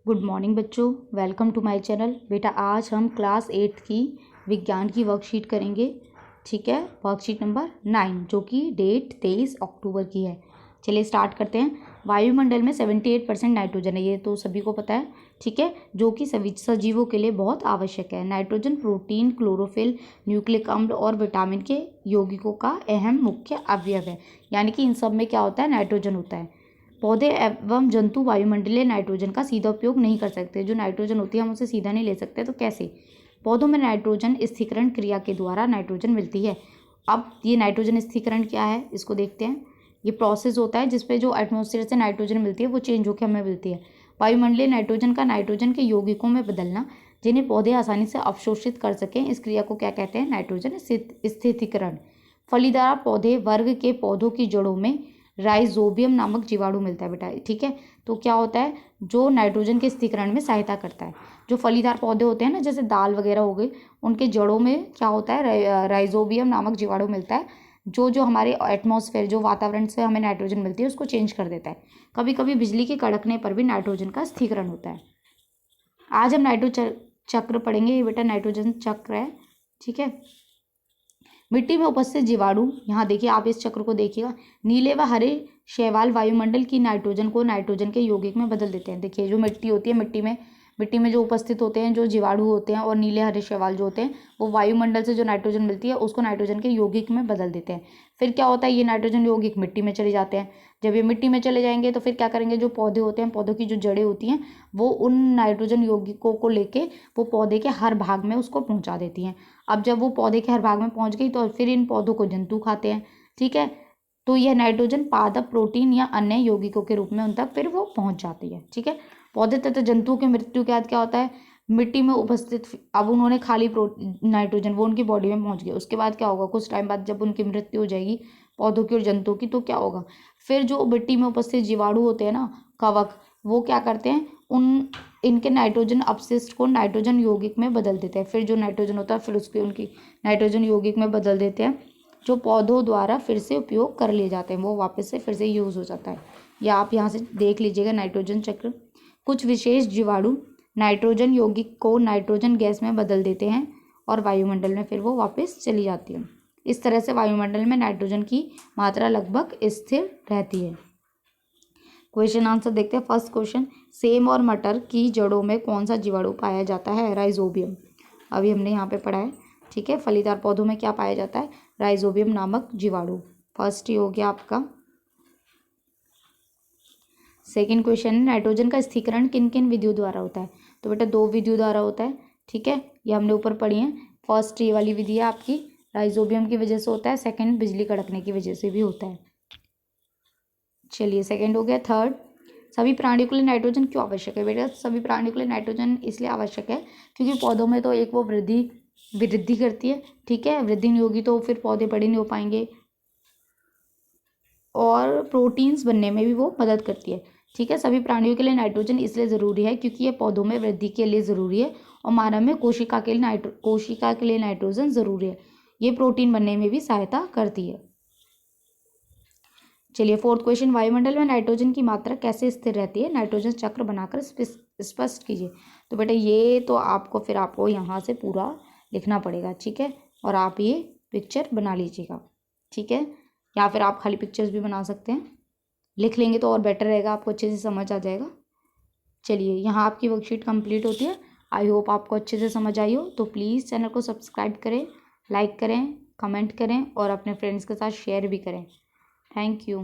Good morning बच्चों, welcome to my channel. बेटा आज हम क्लास 8 की विज्ञान की वर्कशीट करेंगे। ठीक है, वर्कशीट नंबर 9 जो कि डेट 23 अक्टूबर की है। चलिए स्टार्ट करते हैं। वायुमंडल में 78% नाइट्रोजन है, ये तो सभी को पता है। ठीक है, जो कि सभी सजीवों के लिए बहुत आवश्यक है। नाइट्रोजन प्रोटीन, क्लोरोफिल, न्यूक्लिक अम्ल और विटामिन के यौगिकों का अहम मुख्य अवयव है। यानी कि इन सब में क्या होता है, नाइट्रोजन होता है। पौधे एवं जंतु वायुमंडलीय नाइट्रोजन का सीधा उपयोग नहीं कर सकते। जो नाइट्रोजन होती है हम उसे सीधा नहीं ले सकते, तो कैसे? पौधों में नाइट्रोजन स्थिरीकरण क्रिया के द्वारा नाइट्रोजन मिलती है। अब ये नाइट्रोजन स्थिरीकरण क्या है, इसको देखते हैं। ये प्रोसेस होता है जिसपे जो एटमॉस्फेयर से नाइट्रोजन मिलती है वो चेंज होकर हमें मिलती है। वायुमंडलीय नाइट्रोजन का नाइट्रोजन के यौगिकों में बदलना, जिन्हें पौधे आसानी से अवशोषित कर सकें, इस क्रिया को क्या कहते हैं? नाइट्रोजन स्थिरीकरण। फलीदार पौधे वर्ग के पौधों की जड़ों में राइजोबियम नामक जीवाणु मिलता है बेटा। ठीक है, तो क्या होता है, जो नाइट्रोजन के स्थिरीकरण में सहायता करता है। जो फलीदार पौधे होते हैं ना, जैसे दाल वगैरह हो गई, उनके जड़ों में क्या होता है, राइजोबियम नामक जीवाणु मिलता है, जो हमारे एटमॉस्फेयर, जो वातावरण से हमें नाइट्रोजन मिलती है, उसको चेंज कर देता है। कभी कभी बिजली के कड़कने पर भी नाइट्रोजन का स्थिरीकरण होता है। आज हम चक्र पढ़ेंगे। ये बेटा नाइट्रोजन चक्र है। ठीक है, मिट्टी में उपस्थित जीवाणु, यहाँ देखिए, आप इस चक्र को देखिएगा। नीले व हरे शैवाल वायुमंडल की नाइट्रोजन को नाइट्रोजन के यौगिक में बदल देते हैं। देखिए, जो मिट्टी होती है, मिट्टी में जो उपस्थित होते हैं, जो जीवाणु होते हैं, और नीले हरे शैवाल जो होते हैं, वो वायुमंडल से जो नाइट्रोजन मिलती है उसको नाइट्रोजन के यौगिक में बदल देते हैं। फिर क्या होता है, ये नाइट्रोजन यौगिक मिट्टी में चले जाते हैं। जब ये मिट्टी में चले जाएंगे तो फिर क्या करेंगे, जो पौधे होते हैं, पौधों की जो जड़ें होती हैं, वो उन नाइट्रोजन यौगिकों को लेके वो पौधे के हर भाग में उसको पहुंचा देती हैं। अब जब वो पौधे के हर भाग में पहुंच गई तो फिर इन पौधों को जंतु खाते हैं। ठीक है, तो यह नाइट्रोजन पादप, प्रोटीन या अन्य यौगिकों के रूप में उन तक फिर वो पहुंच जाती है। ठीक है, पौधे तथा जंतुओं की मृत्यु के बाद क्या होता है, मिट्टी में उपस्थित, अब उन्होंने खाली नाइट्रोजन, वो उनकी बॉडी में पहुंच गया। उसके बाद क्या होगा, कुछ टाइम बाद जब उनकी मृत्यु हो जाएगी पौधों की और जंतुओं की, तो क्या होगा, फिर जो मिट्टी में उपस्थित जीवाणु होते हैं ना, कवक, वो क्या करते हैं, उन इनके नाइट्रोजन अपशिष्ट को नाइट्रोजन यौगिक में बदल देते हैं। फिर जो नाइट्रोजन होता है फिर उसके उनकी नाइट्रोजन यौगिक में बदल देते हैं, जो पौधों द्वारा फिर से उपयोग कर लिए जाते हैं, वो वापस से फिर से यूज़ हो जाता है। या आप यहाँ से देख लीजिएगा नाइट्रोजन चक्र। कुछ विशेष जीवाणु नाइट्रोजन यौगिक को नाइट्रोजन गैस में बदल देते हैं और वायुमंडल में फिर वो वापस चली जाती है। इस तरह से वायुमंडल में नाइट्रोजन की मात्रा लगभग स्थिर रहती है। क्वेश्चन आंसर देखते हैं। फर्स्ट क्वेश्चन, सेम और मटर की जड़ों में कौन सा जीवाणु पाया जाता है? राइजोबियम। अभी हमने यहाँ पे पढ़ा है। ठीक है, फलीदार पौधों में क्या पाया जाता है? राइजोबियम नामक जीवाणु। फर्स्ट ही हो गया आपका। सेकेंड क्वेश्चन, नाइट्रोजन का स्थिरीकरण किन किन विधियों द्वारा होता है? तो बेटा 2 विधियों द्वारा होता है। ठीक है, ये हमने ऊपर पढ़ी है। फर्स्ट ये वाली विधि है आपकी, राइजोबियम की वजह से होता है। सेकेंड बिजली कड़कने की वजह से भी होता है। चलिए, सेकेंड हो गया। थर्ड, सभी प्राणियों के लिए नाइट्रोजन क्यों आवश्यक है? बेटा सभी प्राणियों के लिए नाइट्रोजन इसलिए आवश्यक है क्योंकि पौधों में तो एक वो वृद्धि करती है। ठीक है, वृद्धि नहीं होगी तो फिर पौधे बड़े नहीं हो पाएंगे, और प्रोटीन्स बनने में भी वो मदद करती है। ठीक है, सभी प्राणियों के लिए नाइट्रोजन इसलिए ज़रूरी है क्योंकि ये पौधों में वृद्धि के लिए ज़रूरी है, और मानव में कोशिका के लिए नाइट्रोजन ज़रूरी है। ये प्रोटीन बनने में भी सहायता करती है। चलिए, फोर्थ क्वेश्चन, वायुमंडल में नाइट्रोजन की मात्रा कैसे स्थिर रहती है? नाइट्रोजन चक्र बनाकर स्पष्ट कीजिए। तो बेटा ये तो आपको यहाँ से पूरा लिखना पड़ेगा। ठीक है, और आप ये पिक्चर बना लीजिएगा। ठीक है, या फिर आप खाली पिक्चर्स भी बना सकते हैं, लिख लेंगे तो और बेटर रहेगा, आपको अच्छे से समझ आ जाएगा। चलिए, यहाँ आपकी वर्कशीट कंप्लीट होती है। आई होप आपको अच्छे से समझ आई हो। तो प्लीज़ चैनल को सब्सक्राइब करें, लाइक करें, कमेंट करें और अपने फ्रेंड्स के साथ शेयर भी करें। Thank you.